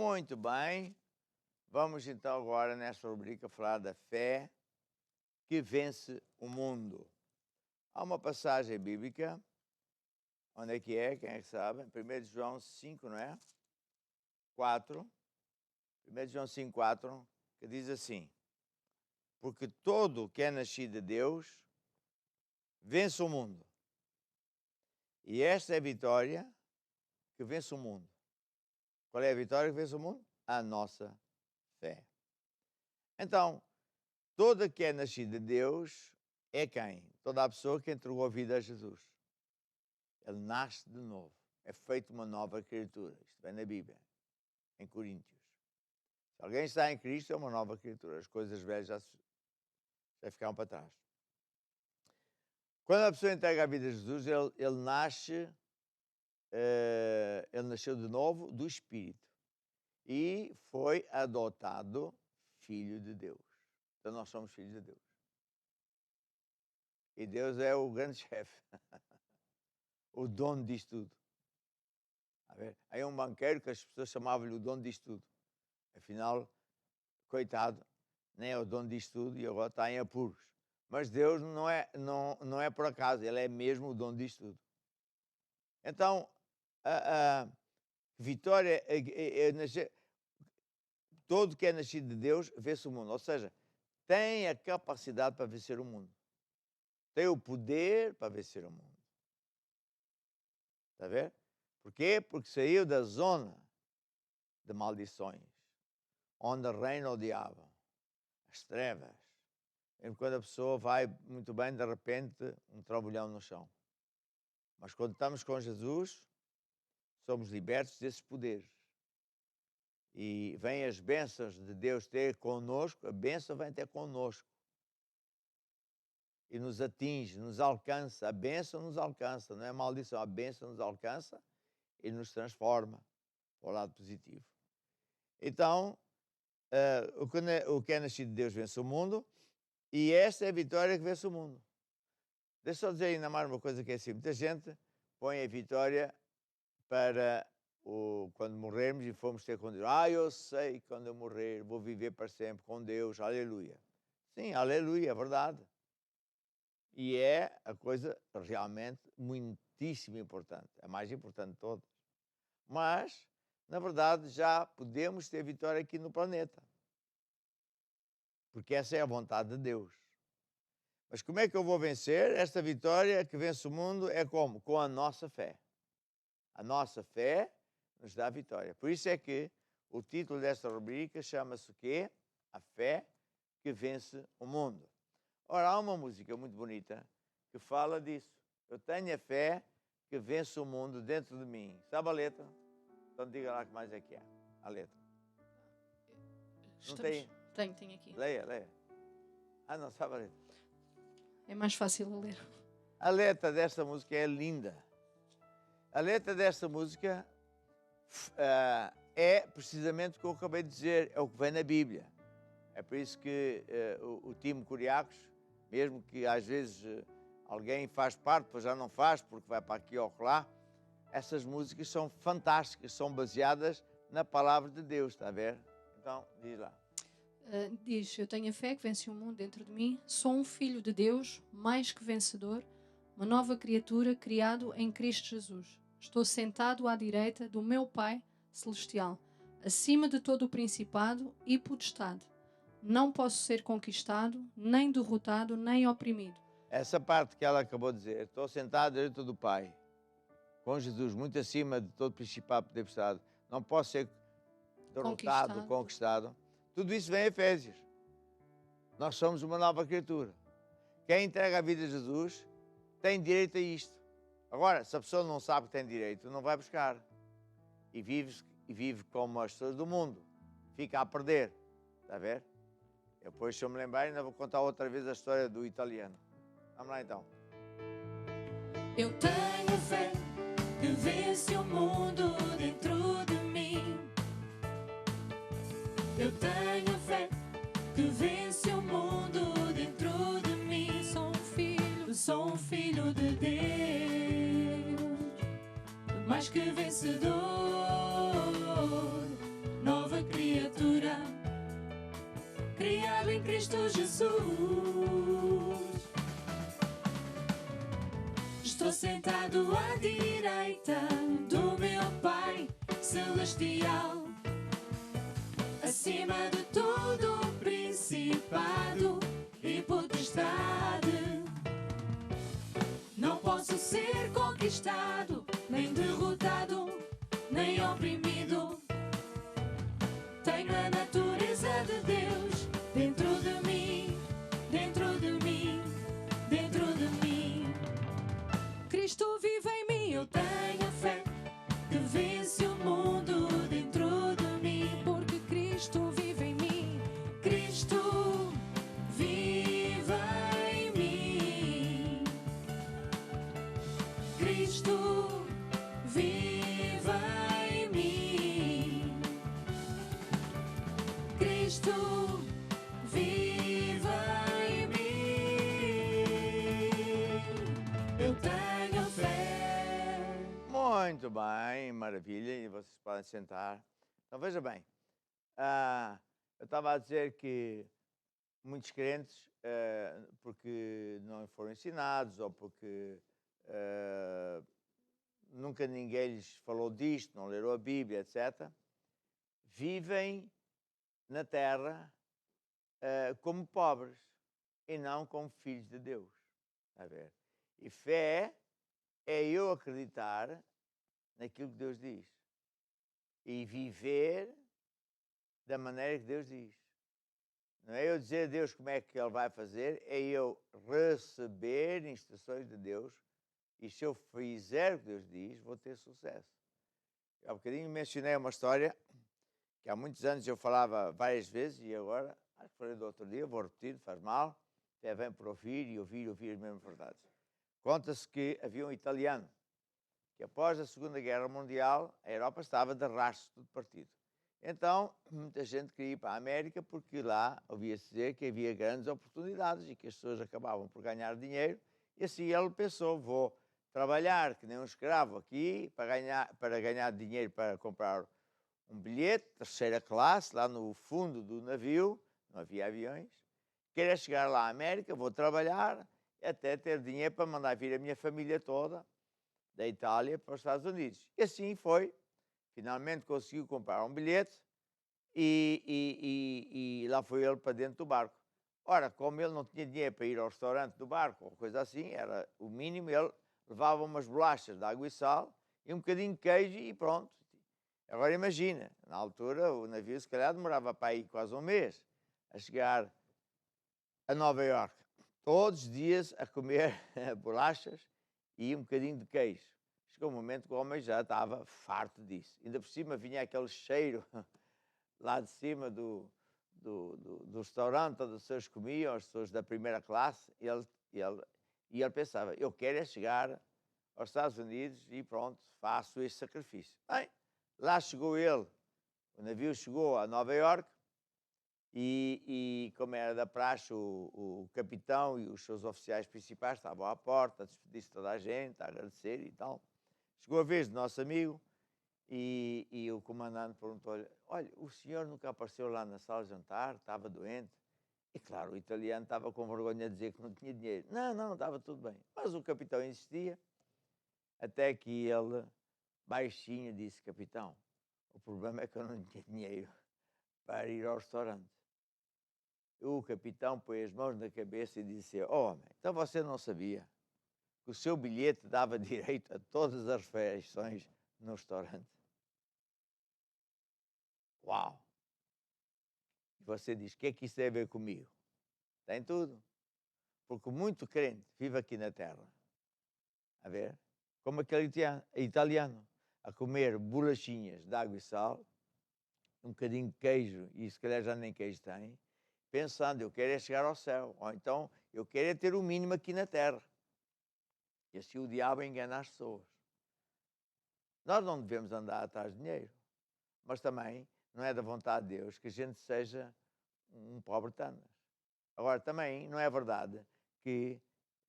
Muito bem. Vamos então agora nesta rubrica falar da fé que vence o mundo. Há uma passagem bíblica, onde é que é? Quem é que sabe? 1 João 5, não é? 4. 1 João 5, 4, que diz assim: porque todo que é nascido de Deus vence o mundo. E esta é a vitória que vence o mundo. Qual é a vitória que vence o mundo? A nossa fé. Então, todo que é nascido de Deus é quem? Toda a pessoa que entregou a vida a Jesus. Ele nasce de novo. É feito uma nova criatura. Isto vem na Bíblia, em Coríntios. Se alguém está em Cristo, é uma nova criatura. As coisas velhas já ficaram para trás. Quando a pessoa entrega a vida a Jesus, ele nasceu de novo do Espírito e foi adotado filho de Deus. Então nós somos filhos de Deus. E Deus é o grande chefe, o dono disto tudo. Aí um banqueiro que as pessoas chamavam-lhe o dono disto tudo. Afinal, coitado, nem é o dono disto tudo e agora está em apuros. Mas Deus não é por acaso, Ele é mesmo o dono disto tudo. Então, a vitória, todo que é nascido de Deus vence o mundo. Ou seja, tem a capacidade para vencer o mundo. Tem o poder para vencer o mundo. Está a ver? Porquê? Porque saiu da zona de maldições, onde reina o diabo, as trevas. E quando a pessoa vai muito bem, de repente, um trambolhão no chão. Mas quando estamos com Jesus, somos libertos desses poderes. E vêm as bênçãos de Deus ter connosco, a bênção vem ter connosco. E nos atinge, nos alcança. A bênção nos alcança, não é maldição. A bênção nos alcança e nos transforma para o lado positivo. Então, o que é nascido de Deus vence o mundo, e esta é a vitória que vence o mundo. Deixa eu só dizer ainda mais uma coisa que é assim. Muita gente põe a vitória para quando morrermos e formos ter com Deus. Eu sei que quando eu morrer vou viver para sempre com Deus, aleluia. Sim, aleluia, é verdade. E é a coisa realmente muitíssimo importante, a mais importante de todas. Mas, na verdade, já podemos ter vitória aqui no planeta. Porque essa é a vontade de Deus. Mas como é que eu vou vencer? Esta vitória que vence o mundo é como? Com a nossa fé. A nossa fé nos dá a vitória. Por isso é que o título desta rubrica chama-se o quê? A fé que vence o mundo. Ora, há uma música muito bonita que fala disso. Eu tenho a fé que vence o mundo dentro de mim. Sabe a letra? Então diga lá que mais é que é. A letra. Não tem? Tenho aqui. Leia. Não sabe a letra. É mais fácil de ler. A letra desta música é linda. A letra desta música é precisamente o que eu acabei de dizer, é o que vem na Bíblia. É por isso que o time Curiacos, mesmo que às vezes alguém faz parte, depois já não faz, porque vai para aqui ou lá, essas músicas são fantásticas, são baseadas na palavra de Deus, está a ver? Então, diz lá. Diz, eu tenho a fé que vence o mundo dentro de mim, sou um filho de Deus, mais que vencedor, uma nova criatura criado em Cristo Jesus. Estou sentado à direita do meu Pai Celestial, acima de todo o principado e potestade. Não posso ser conquistado, nem derrotado, nem oprimido. Essa parte que ela acabou de dizer, estou sentado à direita do Pai, com Jesus, muito acima de todo principado e potestade, não posso ser derrotado, conquistado. Tudo isso vem em Efésios. Nós somos uma nova criatura. Quem entrega a vida a Jesus tem direito a isto. Agora, se a pessoa não sabe que tem direito, não vai buscar. E vive como as pessoas do mundo. Fica a perder. Está a ver? Depois, se eu me lembrar, ainda vou contar outra vez a história do italiano. Vamos lá então. Eu tenho fé que vence o mundo dentro de mim. Eu tenho fé que vence o mundo dentro de mim. Sou um filho de Deus, mais que vencedor. criatura, criado em Cristo Jesus. Estou sentado à direita do meu Pai Celestial, acima de todo principado e potestade. Não posso ser conquistado, nem derrotado, nem oprimido. Tenho a natureza de Deus dentro de mim, dentro de mim, dentro de mim. Cristo vive em mim, eu tenho a fé que vence o mundo dentro de mim. Porque Cristo vive em mim, Cristo vive em mim. Cristo vive em mim. Cristo vive em mim. Eu tenho fé. Muito bem, maravilha, e vocês podem sentar. Então veja bem, eu estava a dizer que muitos crentes, porque não foram ensinados ou porque nunca ninguém lhes falou disto, não leram a Bíblia, etc., vivem na terra como pobres e não como filhos de Deus. Está a ver? E fé é eu acreditar naquilo que Deus diz e viver da maneira que Deus diz. Não é eu dizer a Deus como é que Ele vai fazer, é eu receber instruções de Deus e se eu fizer o que Deus diz, vou ter sucesso. Há bocadinho mencionei uma história que há muitos anos eu falava várias vezes e agora, acho que falei do outro dia, vou repetir, faz mal, até vem por ouvir e ouvir as mesmas verdades. Conta-se que havia um italiano que após a Segunda Guerra Mundial a Europa estava de rastro, tudo partido. Então, muita gente queria ir para a América porque lá ouvia-se dizer que havia grandes oportunidades e que as pessoas acabavam por ganhar dinheiro. E assim ele pensou, vou trabalhar que nem um escravo aqui para ganhar dinheiro para comprar um bilhete, terceira classe, lá no fundo do navio, não havia aviões. Quero chegar lá à América, vou trabalhar até ter dinheiro para mandar vir a minha família toda da Itália para os Estados Unidos. E assim foi. Finalmente conseguiu comprar um bilhete e lá foi ele para dentro do barco. Ora, como ele não tinha dinheiro para ir ao restaurante do barco ou coisa assim, era o mínimo, ele levava umas bolachas de água e sal e um bocadinho de queijo e pronto. Agora imagina, na altura o navio se calhar demorava para ir quase um mês a chegar a Nova Iorque. Todos os dias a comer bolachas e um bocadinho de queijo. Chegou um momento que o homem já estava farto disso. Ainda por cima vinha aquele cheiro lá de cima do restaurante onde as pessoas comiam, as pessoas da primeira classe, e ele pensava, eu quero é chegar aos Estados Unidos e pronto, faço este sacrifício. Bem, lá chegou ele, o navio chegou a Nova Iorque, e como era da praxe, o capitão e os seus oficiais principais estavam à porta, a despedir-se toda a gente, a agradecer e tal. Chegou a vez do nosso amigo e o comandante perguntou-lhe, olha, o senhor nunca apareceu lá na sala de jantar, estava doente? E claro, o italiano estava com vergonha de dizer que não tinha dinheiro. Não, estava tudo bem. Mas o capitão insistia, até que ele, baixinho, disse, capitão, o problema é que eu não tinha dinheiro para ir ao restaurante. O capitão pôs as mãos na cabeça e disse, homem, então você não sabia que o seu bilhete dava direito a todas as refeições no restaurante? Uau! E você diz, o que é que isso tem a ver comigo? Tem tudo. Porque muito crente vive aqui na terra, a ver, como aquele italiano, a comer bolachinhas de água e sal, um bocadinho de queijo, e se calhar já nem queijo tem, pensando, eu quero é chegar ao céu, ou então, eu quero é ter o mínimo aqui na terra. E assim o diabo engana as pessoas. Nós não devemos andar atrás de dinheiro, mas também não é da vontade de Deus que a gente seja um pobre tanas. Agora, também não é verdade que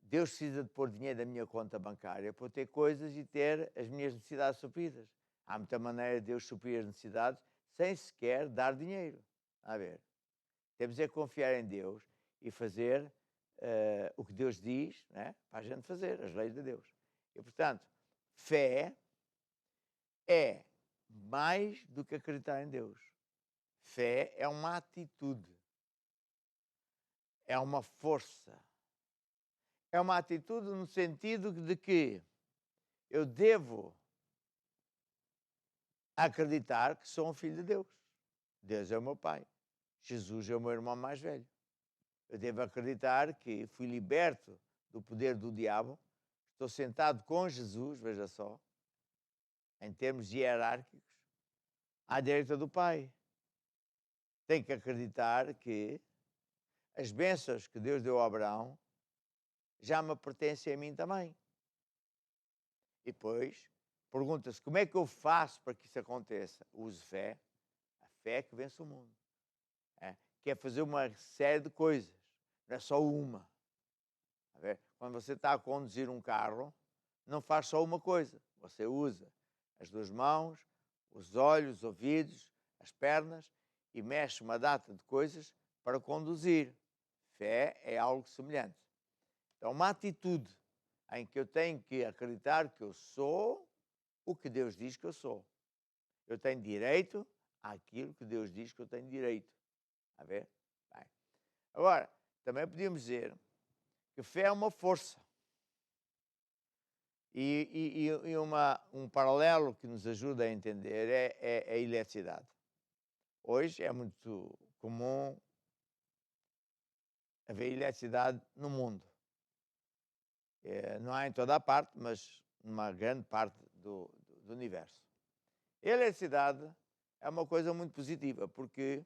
Deus precisa de pôr dinheiro na minha conta bancária para eu ter coisas e ter as minhas necessidades supridas. Há muita maneira de Deus suprir as necessidades sem sequer dar dinheiro. A ver, temos é que confiar em Deus e fazer o que Deus diz, né, para a gente fazer, as leis de Deus. E, portanto, fé é mais do que acreditar em Deus. Fé é uma atitude, é uma força. É uma atitude no sentido de que eu devo acreditar que sou um filho de Deus. Deus é o meu pai. Jesus é o meu irmão mais velho. Eu devo acreditar que fui liberto do poder do diabo. Estou sentado com Jesus, veja só, em termos hierárquicos, à direita do Pai. Tenho que acreditar que as bênçãos que Deus deu a Abraão já me pertencem a mim também. E depois pergunta-se como é que eu faço para que isso aconteça? Use fé, a fé que vence o mundo. Que é fazer uma série de coisas, não é só uma. A ver? Quando você está a conduzir um carro, não faz só uma coisa. Você usa as duas mãos, os olhos, os ouvidos, as pernas e mexe uma data de coisas para conduzir. Fé é algo semelhante. Então, uma atitude em que eu tenho que acreditar que eu sou o que Deus diz que eu sou. Eu tenho direito àquilo que Deus diz que eu tenho direito. A ver? Bem. Agora, também podíamos dizer que fé é uma força. E um paralelo que nos ajuda a entender é a eletricidade. Hoje é muito comum haver eletricidade no mundo. Não há em toda a parte, mas numa grande parte do universo. A eletricidade é uma coisa muito positiva, porque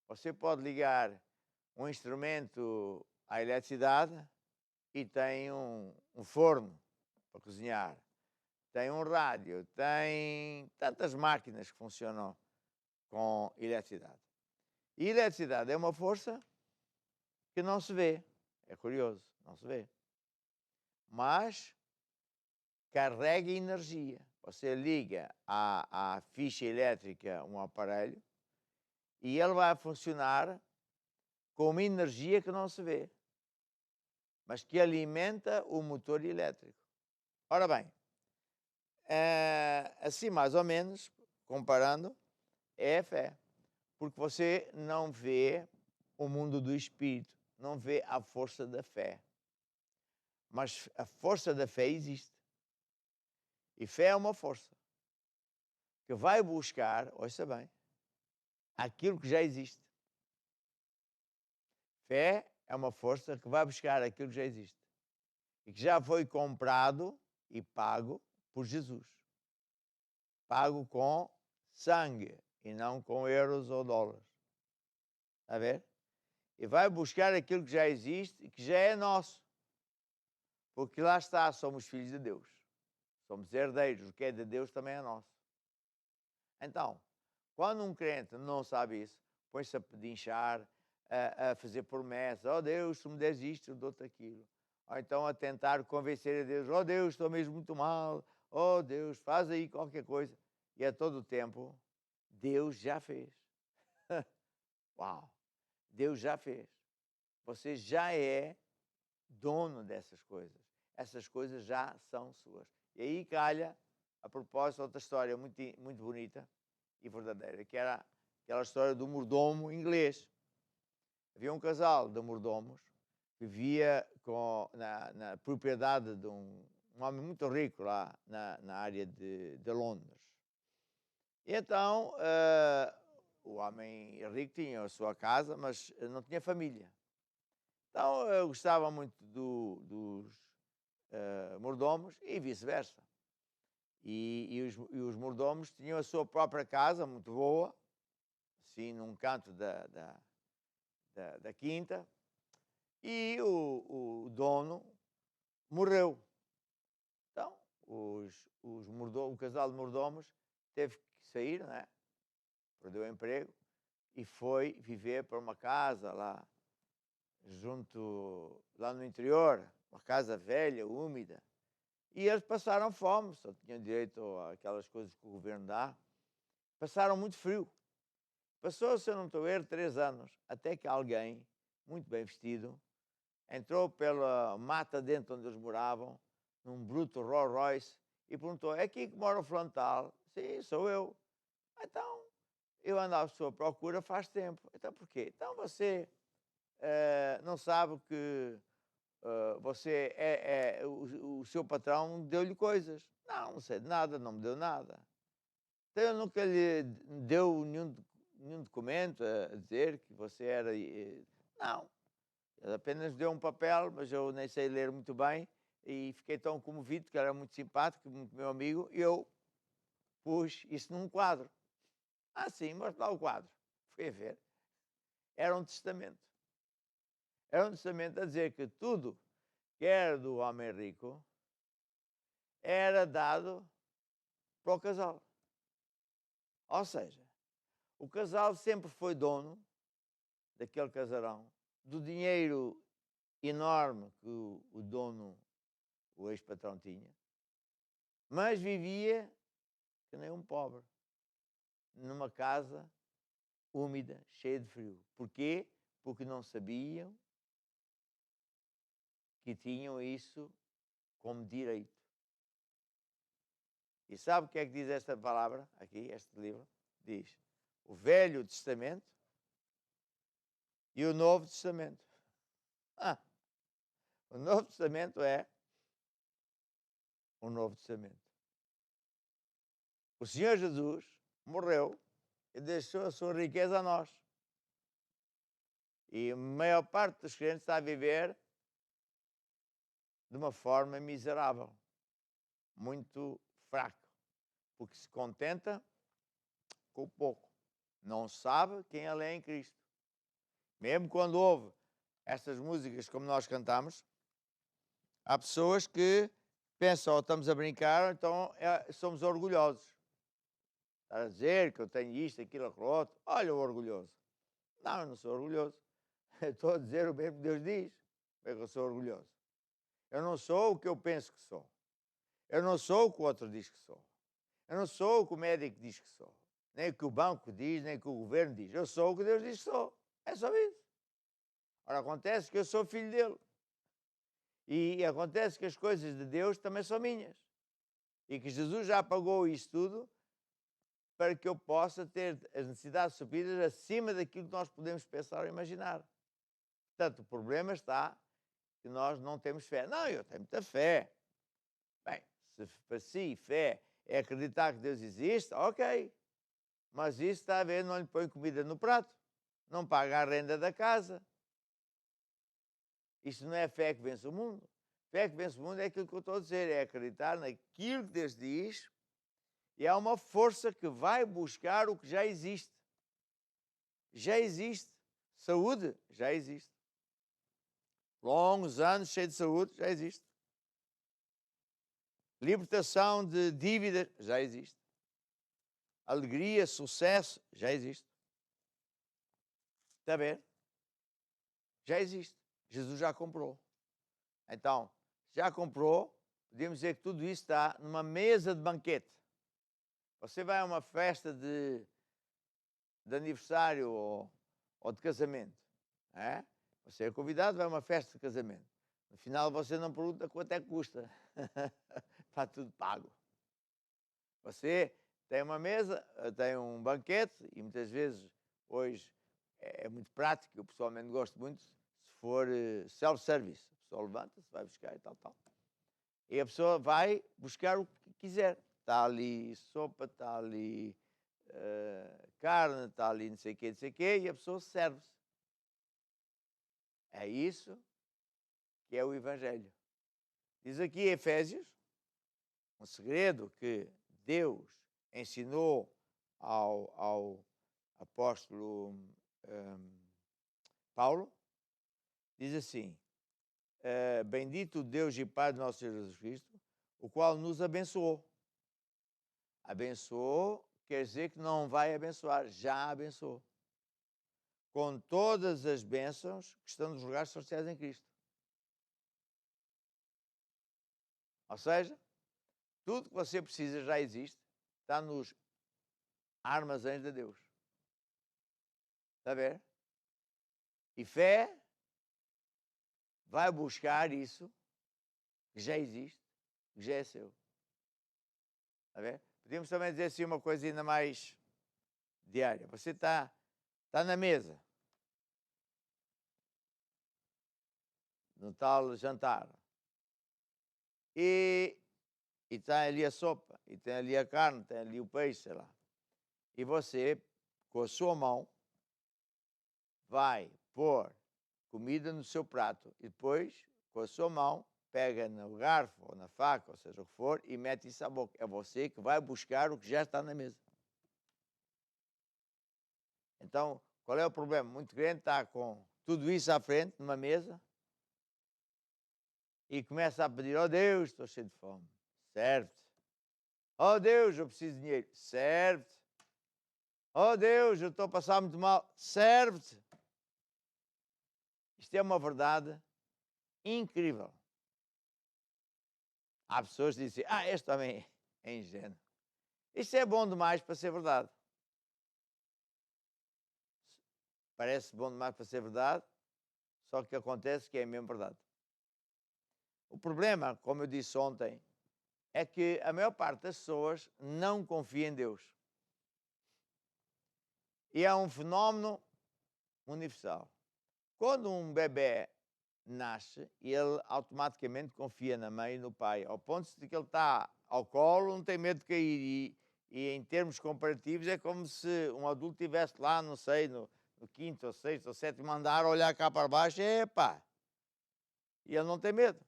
você pode ligar um instrumento à eletricidade e tem um forno para cozinhar, tem um rádio, tem tantas máquinas que funcionam com eletricidade. E eletricidade é uma força que não se vê. É curioso, não se vê. Mas carrega energia. Você liga à ficha elétrica um aparelho e ele vai funcionar com uma energia que não se vê, mas que alimenta o motor elétrico. Ora bem, assim mais ou menos, comparando, é a fé. Porque você não vê o mundo do espírito, não vê a força da fé. Mas a força da fé existe. E fé é uma força que vai buscar, ouça bem, aquilo que já existe. Fé é uma força que vai buscar aquilo que já existe. E que já foi comprado e pago por Jesus. Pago com sangue e não com euros ou dólares. Está a ver? E vai buscar aquilo que já existe e que já é nosso. Porque lá está, somos filhos de Deus. Somos herdeiros, o que é de Deus também é nosso. Então, quando um crente não sabe isso, põe-se a pedinchar, a fazer promessas. Oh Deus, se me des isto, eu dou-te aquilo. Ou então a tentar convencer a Deus. Oh Deus, estou mesmo muito mal. Oh Deus, faz aí qualquer coisa. E a todo tempo, Deus já fez. Uau! Deus já fez. Você já é dono dessas coisas. Essas coisas já são suas. E aí calha, a propósito, outra história muito, muito bonita e verdadeira, que era aquela história do mordomo inglês. Havia um casal de mordomos que vivia na propriedade de um homem muito rico lá na área de Londres. E então, o homem rico tinha a sua casa, mas não tinha família. Então, eu gostava muito dos mordomos e vice-versa. E os mordomos tinham a sua própria casa, muito boa, assim, num canto da quinta, e o dono morreu. Então, o casal de mordomos teve que sair, né? Perdeu o emprego e foi viver para uma casa lá no interior, uma casa velha, úmida. E eles passaram fome, só tinham direito àquelas coisas que o governo dá. Passaram muito frio. Passou, se eu não estou a erro, 3 anos, até que alguém, muito bem vestido, entrou pela mata dentro onde eles moravam, num bruto Rolls Royce, e perguntou, é aqui que mora o Frontal? Sim, sou eu. Então, eu ando à sua procura faz tempo. Então, porquê? Então, você não sabe que você o seu patrão deu-lhe coisas. Não, não sei de nada, não me deu nada. Então, eu nunca lhe deu nenhum documento a dizer que você era... Não. Ele apenas deu um papel, mas eu nem sei ler muito bem, e fiquei tão comovido, que era muito simpático, muito meu amigo, e eu pus isso num quadro. Ah, sim, mostra lá o quadro. Fui a ver. Era um testamento. Era um testamento a dizer que tudo que era do homem rico era dado para o casal. Ou seja, o casal sempre foi dono daquele casarão, do dinheiro enorme que o dono, o ex-patrão, tinha, mas vivia que nem um pobre, numa casa úmida, cheia de frio. Porquê? Porque não sabiam que tinham isso como direito. E sabe o que é que diz esta palavra aqui, este livro? Diz o Velho Testamento e o Novo Testamento. O Novo Testamento é o Novo Testamento. O Senhor Jesus morreu e deixou a sua riqueza a nós. E a maior parte dos crentes está a viver de uma forma miserável, muito fraca, porque se contenta com pouco. Não sabe quem ele é em Cristo. Mesmo quando ouve estas músicas como nós cantamos, há pessoas que pensam, ou estamos a brincar, ou então somos orgulhosos. Estar a dizer que eu tenho isto, aquilo, aquilo outro. Olha o orgulhoso. Não, eu não sou orgulhoso. Eu estou a dizer o mesmo que Deus diz. É que eu sou orgulhoso. Eu não sou o que eu penso que sou. Eu não sou o que o outro diz que sou. Eu não sou o que o médico diz que sou. Nem o que o banco diz, nem o que o governo diz. Eu sou o que Deus diz que sou. É só isso. Ora, acontece que eu sou filho dele. E acontece que as coisas de Deus também são minhas. E que Jesus já pagou isso tudo para que eu possa ter as necessidades supridas acima daquilo que nós podemos pensar ou imaginar. Portanto, o problema está que nós não temos fé. Não, eu tenho muita fé. Bem, se para si fé é acreditar que Deus existe, ok. Mas isso está a ver, não lhe põe comida no prato, não paga a renda da casa. Isto não é fé que vence o mundo. Fé que vence o mundo é aquilo que eu estou a dizer, é acreditar naquilo que Deus diz, e há uma força que vai buscar o que já existe. Já existe. Saúde, já existe. Longos anos cheio de saúde, já existe. Libertação de dívidas, já existe. Alegria, sucesso, já existe. Está a ver? Já existe. Jesus já comprou. Então, já comprou, podemos dizer que tudo isso está numa mesa de banquete. Você vai a uma festa de aniversário ou de casamento, é? Você é convidado, vai a uma festa de casamento. No final você não pergunta quanto é que custa. Está tudo pago. Você tem uma mesa, tem um banquete, e muitas vezes hoje é muito prático, eu pessoalmente gosto muito, se for self-service. A pessoa levanta-se, vai buscar e tal. E a pessoa vai buscar o que quiser. Está ali sopa, está ali carne, está ali não sei o quê, e a pessoa serve-se. É isso que é o Evangelho. Diz aqui Efésios, um segredo que Deus ensinou ao apóstolo Paulo, diz assim, bendito Deus e Pai de nosso Senhor Jesus Cristo, o qual nos abençoou. Abençoou quer dizer que não vai abençoar, já abençoou. Com todas as bênçãos que estão nos lugares celestiais em Cristo. Ou seja, tudo que você precisa já existe, está nos armazéns de Deus. Está a ver? E fé vai buscar isso que já existe, que já é seu. Está a ver? Podemos também dizer assim uma coisa ainda mais diária. Você está na mesa, no tal jantar, e tem ali a sopa, e tem ali a carne, tem ali o peixe, sei lá. E você, com a sua mão, vai pôr comida no seu prato e depois, com a sua mão, pega no garfo ou na faca, ou seja o que for, e mete isso à boca. É você que vai buscar o que já está na mesa. Então, qual é o problema? Muito grande está com tudo isso à frente, numa mesa, e começa a pedir, oh Deus, estou cheio de fome. Serve-te. Oh Deus, eu preciso de dinheiro. Serve-te. Oh Deus, eu estou a passar muito mal. Serve-te. Isto é uma verdade incrível. Há pessoas que dizem, este homem é ingênuo. Isto é bom demais para ser verdade. Parece bom demais para ser verdade, só que acontece que é mesmo verdade. O problema, como eu disse ontem, é que a maior parte das pessoas não confia em Deus. E é um fenómeno universal. Quando um bebê nasce, ele automaticamente confia na mãe e no pai, ao ponto de que ele está ao colo, não tem medo de cair. E em termos comparativos é como se um adulto estivesse lá, não sei, no quinto, ou sexto, ou sétimo andar, a olhar cá para baixo, e ele não tem medo.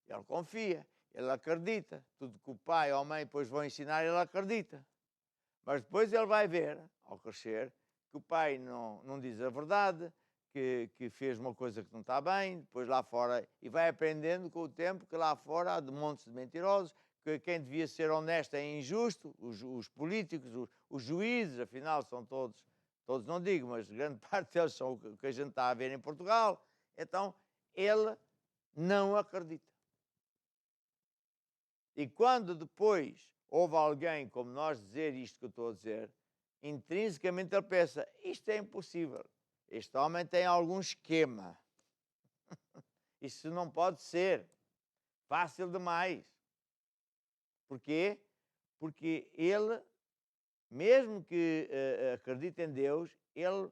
Ele confia, ele acredita. Tudo que o pai ou a mãe depois vão ensinar, ele acredita. Mas depois ele vai ver, ao crescer, que o pai não diz a verdade, que fez uma coisa que não está bem, depois lá fora, e vai aprendendo com o tempo que lá fora há montes de mentirosos, que quem devia ser honesto é injusto, os políticos, os juízes, afinal são todos não digo, mas grande parte deles são o que a gente está a ver em Portugal. Então, ele não acredita. E quando depois houve alguém como nós dizer isto que eu estou a dizer, intrinsecamente ele pensa, isto é impossível. Este homem tem algum esquema. Isso não pode ser. Fácil demais. Porquê? Porque ele, mesmo que acredite em Deus, ele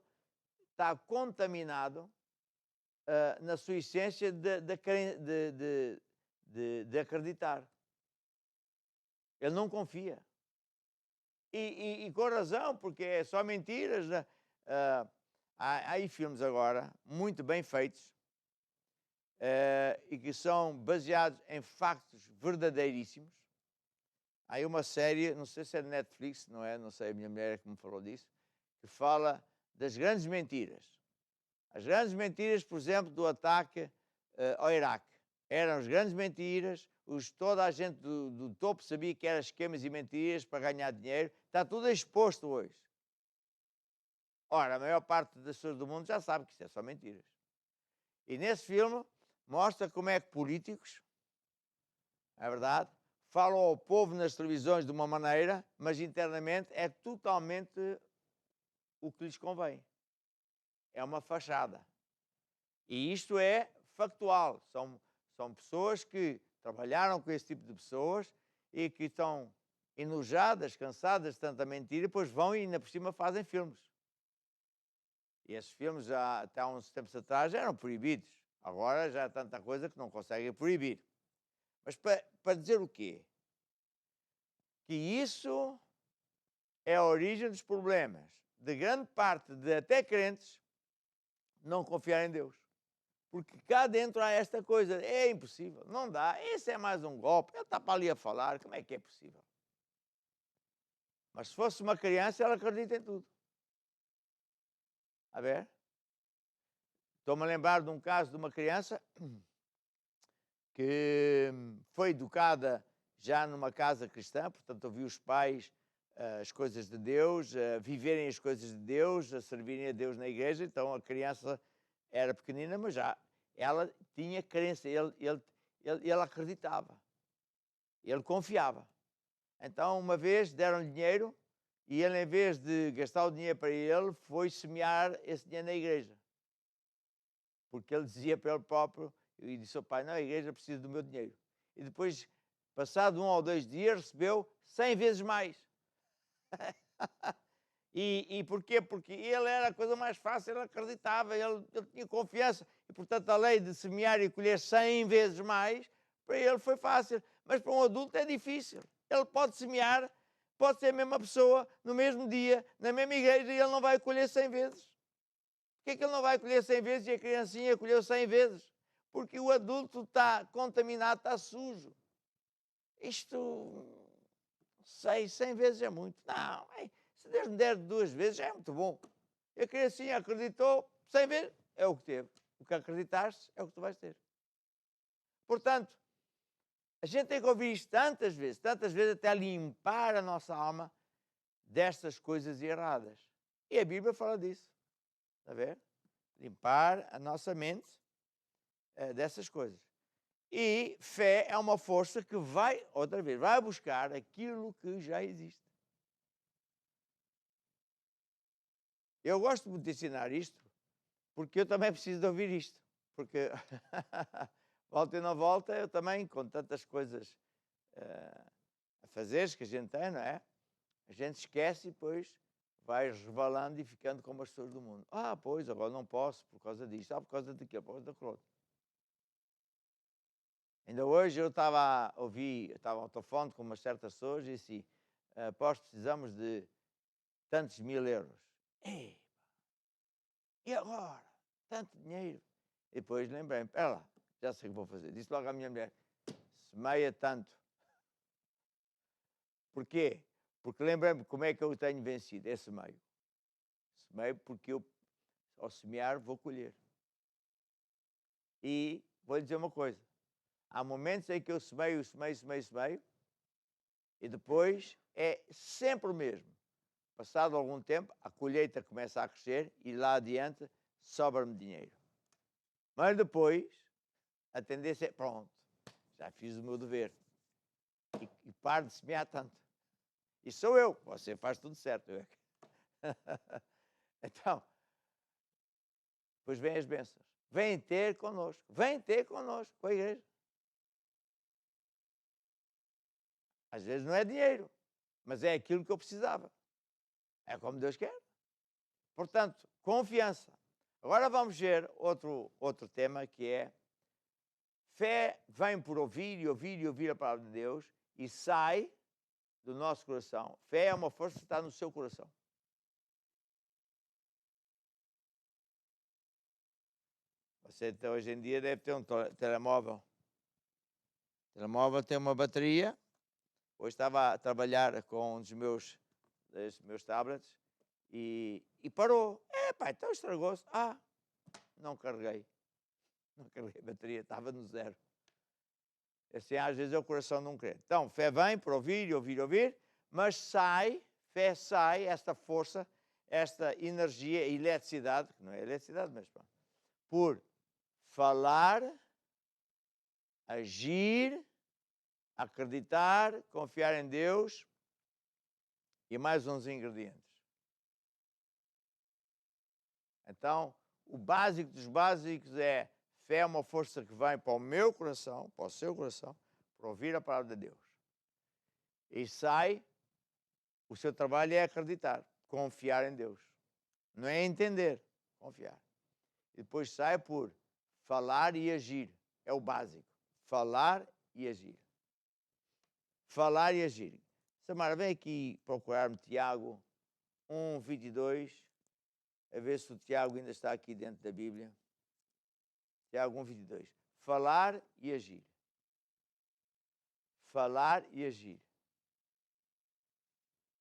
está contaminado na sua essência de acreditar. Ele não confia. E com razão, porque é só mentiras. Né? Há aí filmes agora, muito bem feitos, e que são baseados em factos verdadeiríssimos. Há aí uma série, não sei se é de Netflix, não é? Não sei, a minha mulher é que me falou disso, que fala das grandes mentiras. As grandes mentiras, por exemplo, do ataque ao Iraque. Eram as grandes mentiras, toda a gente do topo sabia que eram esquemas e mentiras para ganhar dinheiro. Está tudo exposto hoje. Ora, a maior parte das pessoas do mundo já sabe que isto é só mentiras. E nesse filme mostra como é que políticos, é verdade, falam ao povo nas televisões de uma maneira, mas internamente é totalmente o que lhes convém. É uma fachada. E isto é factual. São pessoas que trabalharam com esse tipo de pessoas e que estão enojadas, cansadas de tanta mentira, e depois vão e ainda por cima fazem filmes. E esses filmes já até há uns tempos atrás eram proibidos. Agora já há tanta coisa que não conseguem proibir. Mas para dizer o quê? Que isso é a origem dos problemas de grande parte de até crentes não confiar em Deus. Porque cá dentro há esta coisa, é impossível, não dá, esse é mais um golpe, ele está para ali a falar, como é que é possível? Mas se fosse uma criança, ela acredita em tudo. A ver? Estou-me a lembrar de um caso de uma criança que foi educada já numa casa cristã, portanto ouviu os pais as coisas de Deus, viverem as coisas de Deus, a servirem a Deus na igreja. Então a criança era pequenina, mas já ela tinha crença, ele acreditava, ele confiava. Então uma vez deram-lhe dinheiro E ele, em vez de gastar o dinheiro para ele, foi semear esse dinheiro na igreja. Porque ele dizia para ele próprio, e disse ao pai, não, a igreja precisa do meu dinheiro. E depois, passado 1 ou 2 dias, recebeu 100 vezes mais. E porquê? Porque ele era a coisa mais fácil, ele acreditava, ele tinha confiança. E, portanto, a lei de semear e colher 100 vezes mais, para ele foi fácil. Mas para um adulto é difícil. Ele pode semear, pode ser a mesma pessoa, no mesmo dia, na mesma igreja, e ele não vai colher 100 vezes. Porquê que ele não vai colher 100 vezes e a criancinha colheu 100 vezes? Porque o adulto está contaminado, está sujo. Isto, sei, 100 vezes é muito. Não, se Deus me der 2 vezes, já é muito bom. E a criancinha acreditou, 100 vezes, é o que teve. O que acreditaste é o que tu vais ter. Portanto, a gente tem que ouvir isto tantas vezes até limpar a nossa alma destas coisas erradas. E a Bíblia fala disso. Está a ver? Limpar a nossa mente dessas coisas. E fé é uma força que vai, outra vez, vai buscar aquilo que já existe. Eu gosto muito de ensinar isto, porque eu também preciso de ouvir isto. Porque, volta e não volta, eu também, com tantas coisas a fazer que a gente tem, não é? A gente esquece e depois vai resvalando e ficando como as pessoas do mundo. Ah, pois, agora não posso por causa disto. Ah, por causa daquilo, por causa daquilo outro. Ainda hoje eu estava a ouvir, estava ao telefone com umas certas pessoas e disse, após precisamos de tantos 1000 euros. Ei, e agora? Tanto dinheiro. E depois lembrei-me, espera lá, já sei o que vou fazer. Disse logo à minha mulher, semeia tanto. Porquê? Porque lembrei-me como é que eu tenho vencido, é semeio. Semeio porque eu, ao semear, vou colher. E vou dizer uma coisa, há momentos em que eu semeio, e depois é sempre o mesmo. Passado algum tempo, a colheita começa a crescer e lá adiante sobra-me dinheiro. Mas depois, a tendência é, pronto, já fiz o meu dever. E paro de semear tanto. E sou eu, você faz tudo certo. Então, depois vêm as bênçãos. Vêm ter connosco com a igreja. Às vezes não é dinheiro, mas é aquilo que eu precisava. É como Deus quer. Portanto, confiança. Agora vamos ver outro tema que é fé vem por ouvir e ouvir e ouvir a palavra de Deus e sai do nosso coração. Fé é uma força que está no seu coração. Você hoje em dia deve ter um telemóvel. O telemóvel tem uma bateria. Hoje estava a trabalhar com um dos meus tablets e parou. Epá, então estragou-se. Não carreguei. Não carreguei a bateria, estava no 0. Assim, às vezes é o coração de um crente. Então, fé vem por ouvir e ouvir e ouvir, mas fé sai, esta força, esta energia, eletricidade, que não é eletricidade, mas pronto, por falar, agir, acreditar, confiar em Deus e mais uns ingredientes. Então, o básico dos básicos é fé é uma força que vem para o meu coração, para o seu coração, para ouvir a palavra de Deus. E sai, o seu trabalho é acreditar, confiar em Deus. Não é entender, confiar. E depois sai por falar e agir. É o básico. Falar e agir. Falar e agir. Samara, vem aqui procurar-me Tiago 1:22, a ver se o Tiago ainda está aqui dentro da Bíblia. Tiago 1:22. Falar e agir. Falar e agir.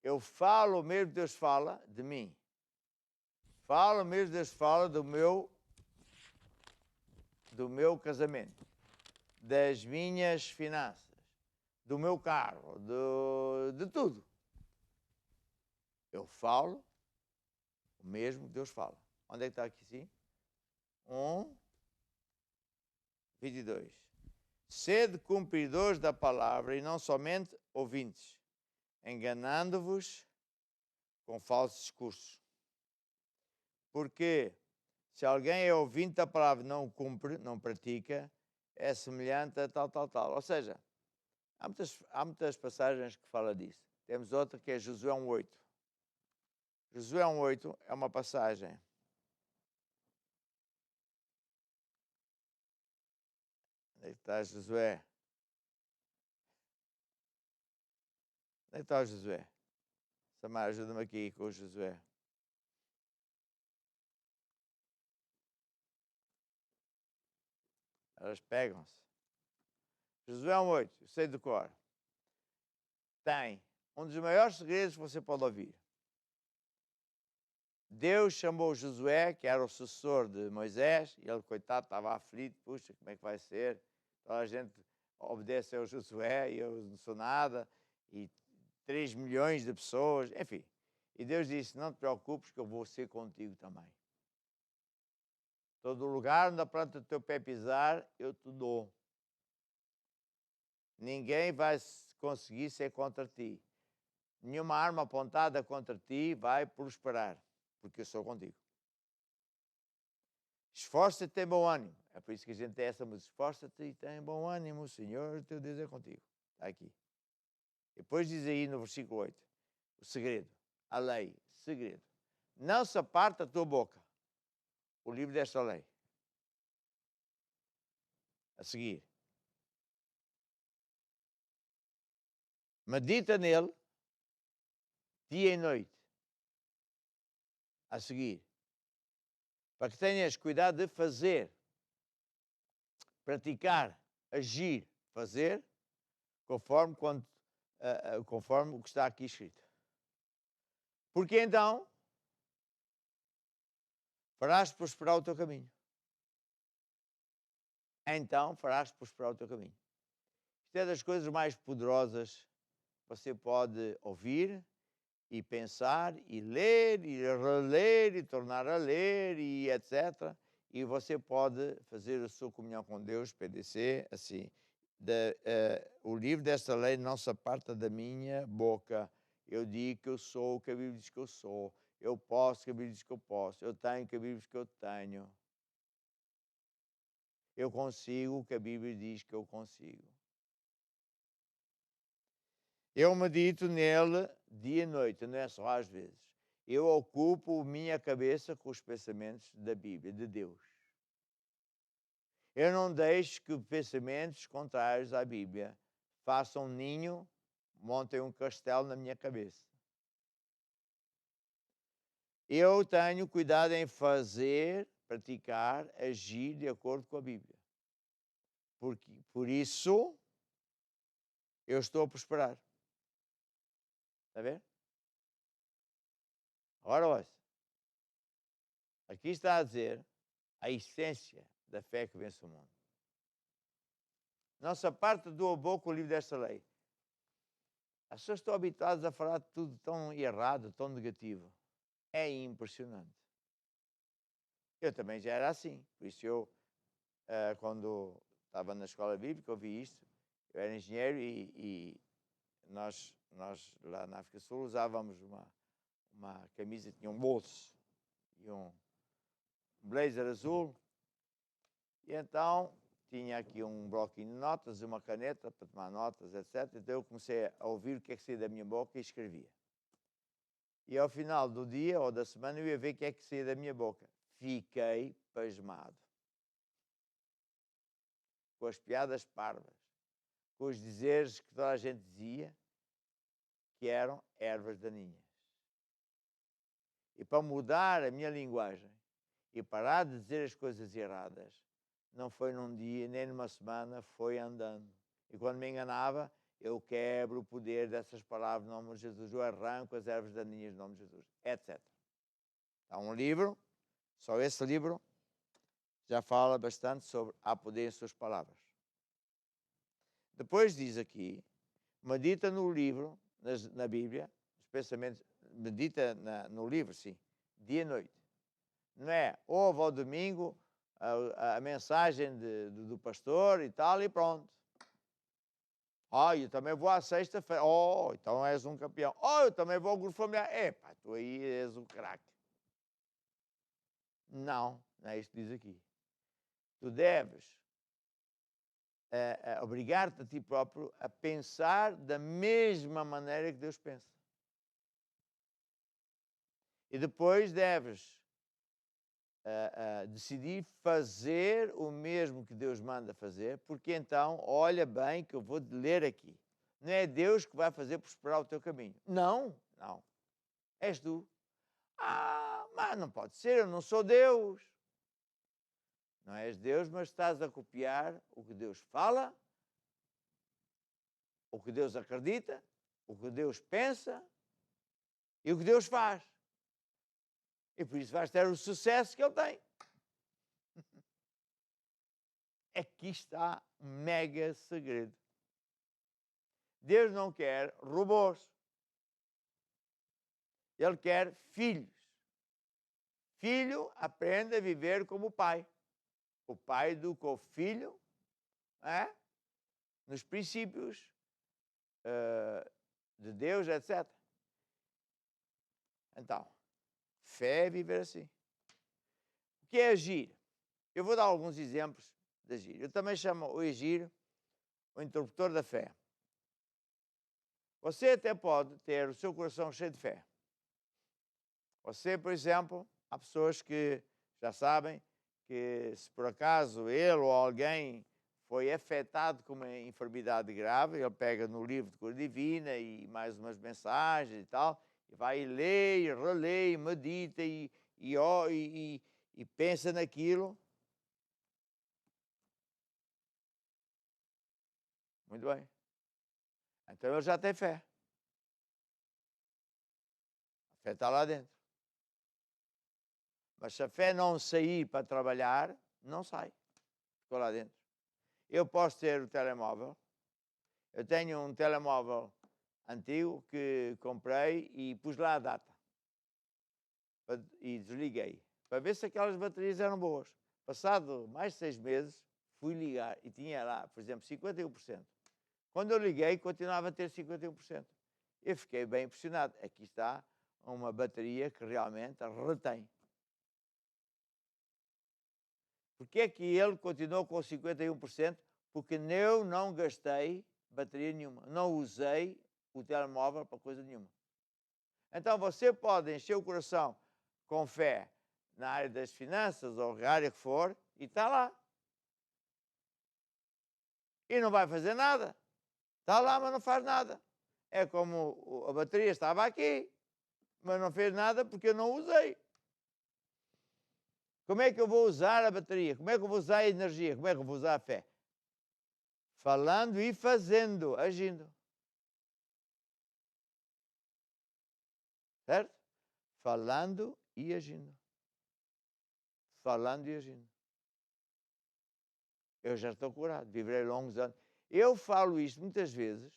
Eu falo mesmo, Deus fala de mim. Falo mesmo, Deus fala do meu casamento, das minhas finanças, do meu carro, de tudo. Eu falo o mesmo que Deus fala. Onde é que está aqui, sim? 1:22. Sede cumpridores da palavra e não somente ouvintes, enganando-vos com falsos discursos. Porque se alguém é ouvinte da palavra e não cumpre, não pratica, é semelhante a tal, tal, tal. Ou seja, há muitas passagens que falam disso. Temos outra que é Josué 1:8. Josué 1:8 é uma passagem. Onde é que está Josué? Onde é que está o Josué? Samar, ajuda-me aqui com o Josué. Elas pegam-se. Josué 1:8, eu sei de cor. Tem um dos maiores segredos que você pode ouvir. Deus chamou Josué, que era o sucessor de Moisés, e ele, coitado, estava aflito. Puxa, como é que vai ser? Toda a gente obedece ao Josué e eu não sou nada. E 3 milhões de pessoas, enfim. E Deus disse, não te preocupes que eu vou ser contigo também. Todo lugar onde a planta do teu pé pisar, eu te dou. Ninguém vai conseguir ser contra ti. Nenhuma arma apontada contra ti vai prosperar, porque eu sou contigo. Esforça-te e tem bom ânimo. É por isso que a gente tem essa música. Esforça-te e tem bom ânimo, o Senhor, teu Deus é contigo. Está aqui. Depois diz aí no versículo 8, o segredo, a lei, segredo. Não se aparta a tua boca o livro desta lei. A seguir. Medita nele dia e noite. A seguir. Para que tenhas cuidado de fazer, praticar, agir, fazer, conforme o que está aqui escrito. Porque então farás prosperar o teu caminho. Então farás prosperar o teu caminho. Isto é das coisas mais poderosas que você pode ouvir e pensar e ler e reler e tornar a ler e etc. E você pode fazer a sua comunhão com Deus, PDC, assim. O livro desta lei não se aparta da minha boca. Eu digo que eu sou o que a Bíblia diz que eu sou. Eu posso o que a Bíblia diz que eu posso. Eu tenho o que a Bíblia diz que eu tenho. Eu consigo o que a Bíblia diz que eu consigo. Eu medito nele dia e noite, não é só às vezes. Eu ocupo minha cabeça com os pensamentos da Bíblia, de Deus. Eu não deixo que pensamentos contrários à Bíblia façam um ninho, montem um castelo na minha cabeça. Eu tenho cuidado em fazer, praticar, agir de acordo com a Bíblia. Por isso, eu estou a prosperar. Está a ver? Agora, olha. Aqui está a dizer a essência da fé que vence o mundo. Não se aparta do boca o livro desta lei. As pessoas estão habituadas a falar de tudo tão errado, tão negativo. É impressionante. Eu também já era assim. Por isso eu, quando estava na escola bíblica, ouvi isto. Eu era engenheiro e nós lá na África do Sul usávamos uma camisa que tinha um bolso e um blazer azul. E então tinha aqui um bloquinho de notas, uma caneta para tomar notas, etc. Então eu comecei a ouvir o que é que saía da minha boca e escrevia. E ao final do dia ou da semana eu ia ver o que é que saía da minha boca. Fiquei pasmado. Com as piadas parvas, com os dizeres que toda a gente dizia que eram ervas daninhas. E para mudar a minha linguagem e parar de dizer as coisas erradas, não foi num dia, nem numa semana, foi andando. E quando me enganava, eu quebro o poder dessas palavras no nome de Jesus, eu arranco as ervas daninhas no nome de Jesus, etc. Há um livro, só esse livro, já fala bastante sobre há poder em suas palavras. Depois diz aqui, medita no livro, na Bíblia, os pensamentos, medita no livro, sim, dia e noite. Não é, ouve ao domingo a mensagem do pastor e tal, e pronto. Eu também vou à sexta-feira. Oh, então és um campeão. Oh, eu também vou ao grupo familiar. Epá, tu aí és um craque. Não, não é isto que diz aqui. Tu deves obrigar-te a ti próprio a pensar da mesma maneira que Deus pensa. E depois deves decidir fazer o mesmo que Deus manda fazer, porque então, olha bem que eu vou ler aqui. Não é Deus que vai fazer prosperar o teu caminho. Não. És tu. Mas não pode ser, eu não sou Deus. Não és Deus, mas estás a copiar o que Deus fala, o que Deus acredita, o que Deus pensa e o que Deus faz. E por isso vais ter o sucesso que Ele tem. Aqui está um mega segredo. Deus não quer robôs. Ele quer filhos. Filho aprende a viver como o pai. O pai educa o filho nos princípios de Deus, etc. Então, fé é viver assim. O que é agir? Eu vou dar alguns exemplos de agir. Eu também chamo o agir o interruptor da fé. Você até pode ter o seu coração cheio de fé. Você, por exemplo, há pessoas que já sabem que se por acaso ele ou alguém foi afetado com uma enfermidade grave, ele pega no livro de cura divina e mais umas mensagens e tal, e vai e lê, e relê, e medita e pensa naquilo. Muito bem. Então ele já tem fé. A fé está lá dentro. Mas se a fé não sair para trabalhar, não sai. Ficou lá dentro. Eu posso ter o telemóvel. Eu tenho um telemóvel antigo que comprei e pus lá a data. E desliguei. Para ver se aquelas baterias eram boas. Passado mais de 6 meses, fui ligar e tinha lá, por exemplo, 51%. Quando eu liguei, continuava a ter 51%. Eu fiquei bem impressionado. Aqui está uma bateria que realmente retém. Porquê é que ele continuou com 51%? Porque eu não gastei bateria nenhuma. Não usei o telemóvel para coisa nenhuma. Então você pode encher o coração com fé na área das finanças ou na área que for e está lá. E não vai fazer nada. Está lá, mas não faz nada. É como a bateria estava aqui, mas não fez nada porque eu não usei. Como é que eu vou usar a bateria? Como é que eu vou usar a energia? Como é que eu vou usar a fé? Falando e fazendo, agindo. Certo? Falando e agindo. Falando e agindo. Eu já estou curado, viverei longos anos. Eu falo isto muitas vezes,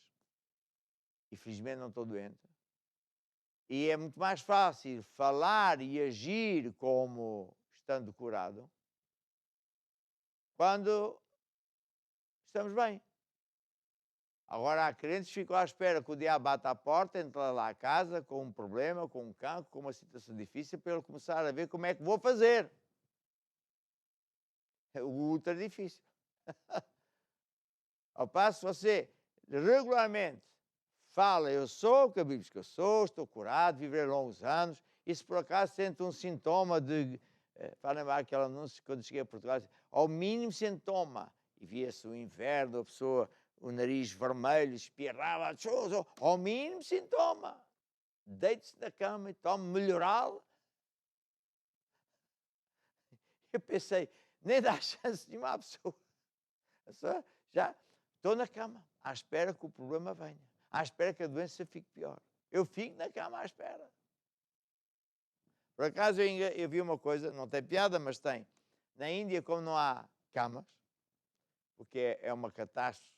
e felizmente não estou doente, e é muito mais fácil falar e agir como estando curado quando estamos bem. Agora há crentes que ficam à espera que o diabo bata à porta, entra lá à casa com um problema, com um cancro, com uma situação difícil, para ele começar a ver como é que vou fazer. É ultra difícil. Ao passo que você regularmente fala, eu sou o que a Bíblia diz que eu sou, estou curado, viverei longos anos, e se por acaso sente um sintoma de... Para lembrar aquele anúncio quando cheguei a Portugal, ao mínimo sintoma, e via-se o inverno, a pessoa, o nariz vermelho, espirrava, ao mínimo sintoma. Deite-se na cama e tome melhoral. Eu pensei, nem dá chance de uma pessoa. Já estou na cama, à espera que o problema venha, à espera que a doença fique pior. Eu fico na cama à espera. Por acaso eu vi uma coisa, não tem piada, mas tem. Na Índia, como não há camas, porque é uma catástrofe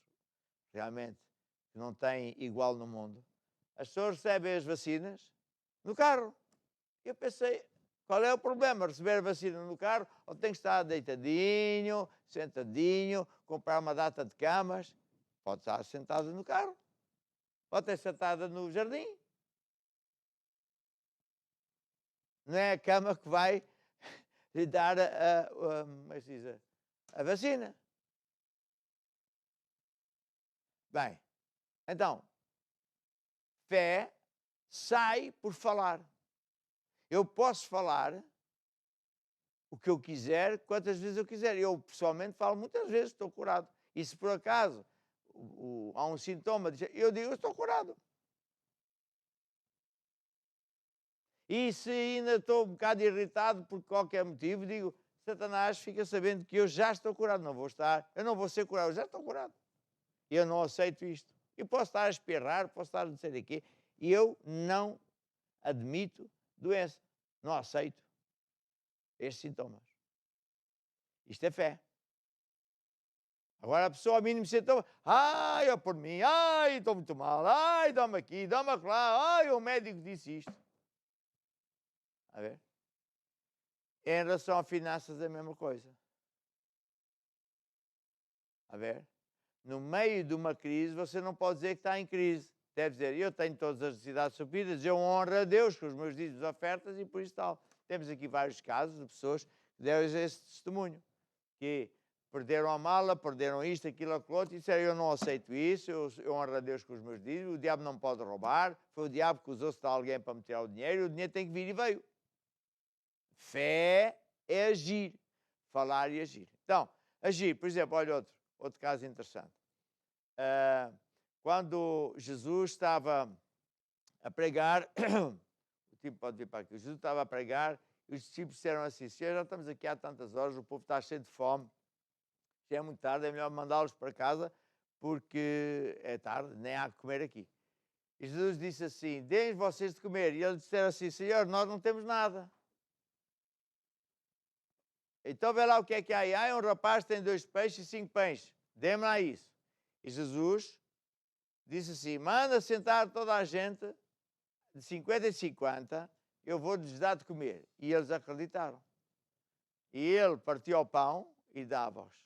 realmente que não tem igual no mundo, as pessoas recebem as vacinas no carro. Eu pensei, qual é o problema? Receber a vacina no carro ou tem que estar deitadinho, sentadinho, comprar uma data de camas? Pode estar sentada no carro. Pode estar sentada no jardim. Não é a cama que vai lhe dar a vacina. Bem, então, fé sai por falar. Eu posso falar o que eu quiser, quantas vezes eu quiser. Eu, pessoalmente, falo muitas vezes, estou curado. E se por acaso há um sintoma, eu digo, eu estou curado. E se ainda estou um bocado irritado por qualquer motivo, digo, Satanás fica sabendo que eu já estou curado. Eu não vou ser curado, eu já estou curado. Eu não aceito isto. Eu posso estar a espirrar, posso estar a não sei de quê. E eu não admito doença. Não aceito estes sintomas. Isto é fé. Agora a pessoa, ao mínimo sintoma, ai, eu por mim, ai, estou muito mal, ai, dá-me aqui, dá-me lá, ai, o médico disse isto. A ver? Em relação a finanças, é a mesma coisa. A ver? No meio de uma crise, você não pode dizer que está em crise. Deve dizer, eu tenho todas as necessidades supridas, eu honro a Deus com os meus dízimos e ofertas e por isso tal. Temos aqui vários casos de pessoas que deram esse testemunho, que perderam a mala, perderam isto, aquilo, aquilo outro, e disseram, eu não aceito isso, eu honro a Deus com os meus dízimos, o diabo não pode roubar, foi o diabo que usou-se de alguém para me tirar o dinheiro tem que vir e veio. Fé é agir, falar e agir. Então, agir, por exemplo, olha outro caso interessante. Quando Jesus estava a pregar, o tipo pode vir para aqui, Jesus estava a pregar, e os discípulos disseram assim, Senhor, já estamos aqui há tantas horas, o povo está cheio de fome, já é muito tarde, é melhor mandá-los para casa, porque é tarde, nem há de comer aqui. E Jesus disse assim, deem vocês de comer. E eles disseram assim, Senhor, nós não temos nada. Então vê lá o que é que há aí. Um rapaz tem 2 peixes e 5 pães. Dê-me lá isso. E Jesus disse assim, manda sentar toda a gente, de 50 em 50, eu vou-lhes dar de comer. E eles acreditaram. E ele partiu o pão e dava-os.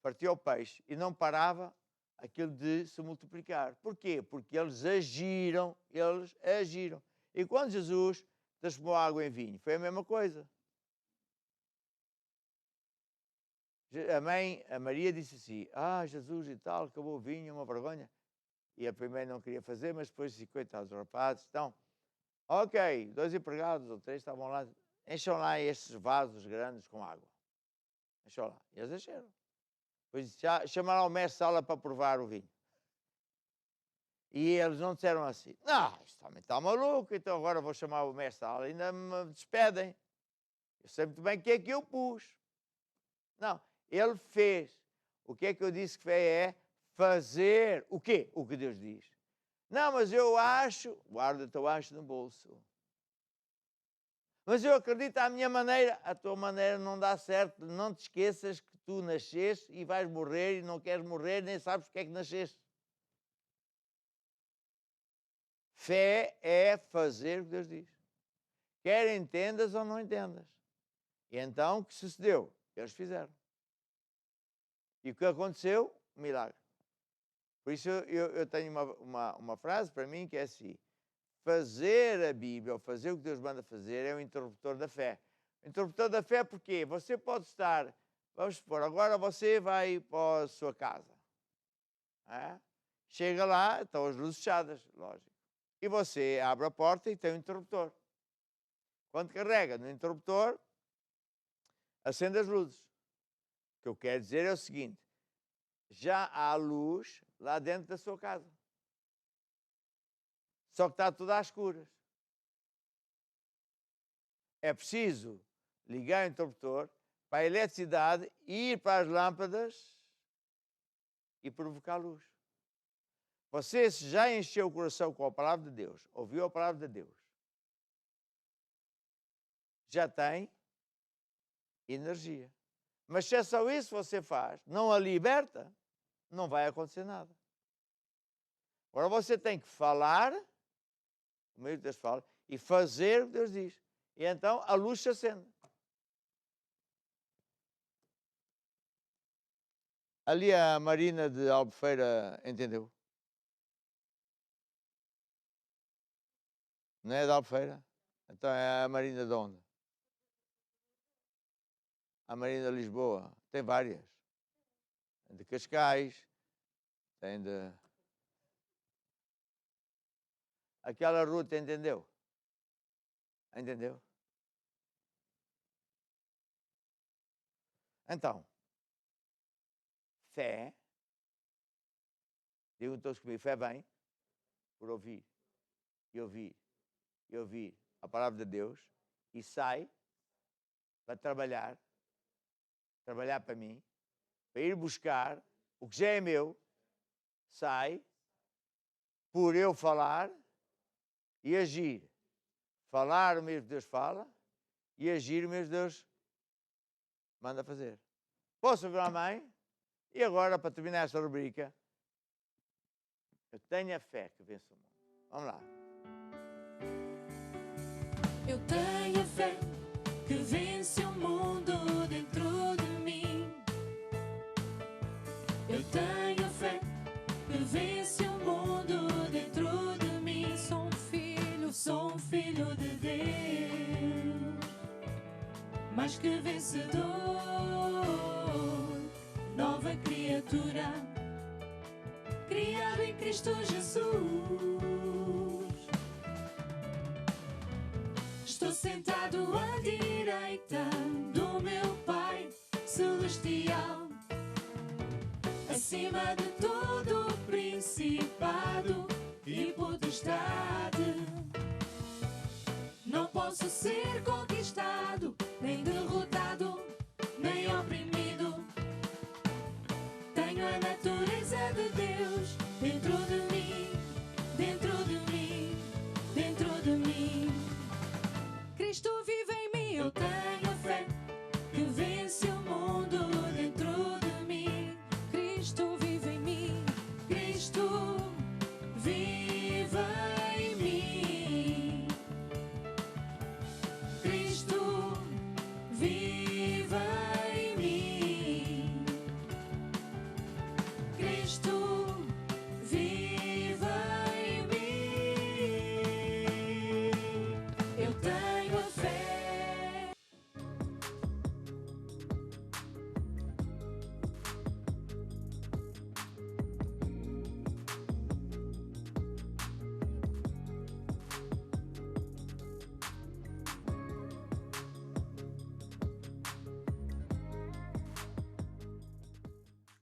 Partiu o peixe e não parava aquilo de se multiplicar. Porquê? Porque eles agiram. E quando Jesus transformou a água em vinho, foi a mesma coisa. A Maria disse assim, Jesus e tal, acabou o vinho, uma vergonha. E a primeira não queria fazer, mas depois disse, coitados rapazes, então, ok, 2 empregados ou 3 estavam lá, encham lá estes vasos grandes com água. Encham lá. E eles encheram. Depois chamaram o mestre sala para provar o vinho. E eles não disseram assim, não, isto também está maluco, então agora vou chamar o mestre sala, ainda me despedem. Eu sei muito bem o que é que eu pus. Não, ele fez. O que é que eu disse que fé é? Fazer o quê? O que Deus diz. Não, mas eu acho, guarda o teu acho no bolso. Mas eu acredito à minha maneira. A tua maneira não dá certo. Não te esqueças que tu nasceste e vais morrer e não queres morrer, nem sabes porque é que nasceste. Fé é fazer o que Deus diz. Quer entendas ou não entendas. E então, o que sucedeu? Eles fizeram. E o que aconteceu? Um milagre. Por isso eu tenho uma frase para mim que é assim, fazer a Bíblia, ou fazer o que Deus manda fazer, é o interruptor da fé. O interruptor da fé porque você pode estar, vamos supor, agora você vai para a sua casa. Chega lá, estão as luzes fechadas, lógico. E você abre a porta e tem um interruptor. Quando carrega no interruptor, acende as luzes. O que eu quero dizer é o seguinte, já há luz lá dentro da sua casa. Só que está tudo às escuras. É preciso ligar o interruptor para a eletricidade, ir para as lâmpadas e provocar luz. Você já encheu o coração com a palavra de Deus, ouviu a palavra de Deus, já tem energia. Mas se é só isso que você faz, não a liberta, não vai acontecer nada. Agora você tem que falar, como Deus fala, e fazer o que Deus diz. E então a luz se acende. Ali a Marina de Albufeira entendeu? Não é de Albufeira? Então é a Marina de onde? A Marina de Lisboa. Tem várias. Tem de Cascais. Tem de... Aquela ruta, entendeu? Entendeu? Então, fé, digam todos comigo, fé vem por ouvir, e ouvir, e ouvir a palavra de Deus, e sai para trabalhar para mim, para ir buscar o que já é meu, sai por eu falar e agir. Falar o mesmo Deus fala e agir o mesmo Deus manda fazer. Posso ouvir a mãe? E agora, para terminar esta rubrica, eu tenho a fé que vence o mundo. Vamos lá. Eu tenho a fé que vence o mundo dentro de mim. Eu tenho a fé que vence o mundo dentro de mim. Sou um filho de Deus, mais que vencedor, nova criatura, criado em Cristo Jesus. Estou sentado à direita do meu Pai Celestial, acima de todo principado e potestade. Não posso ser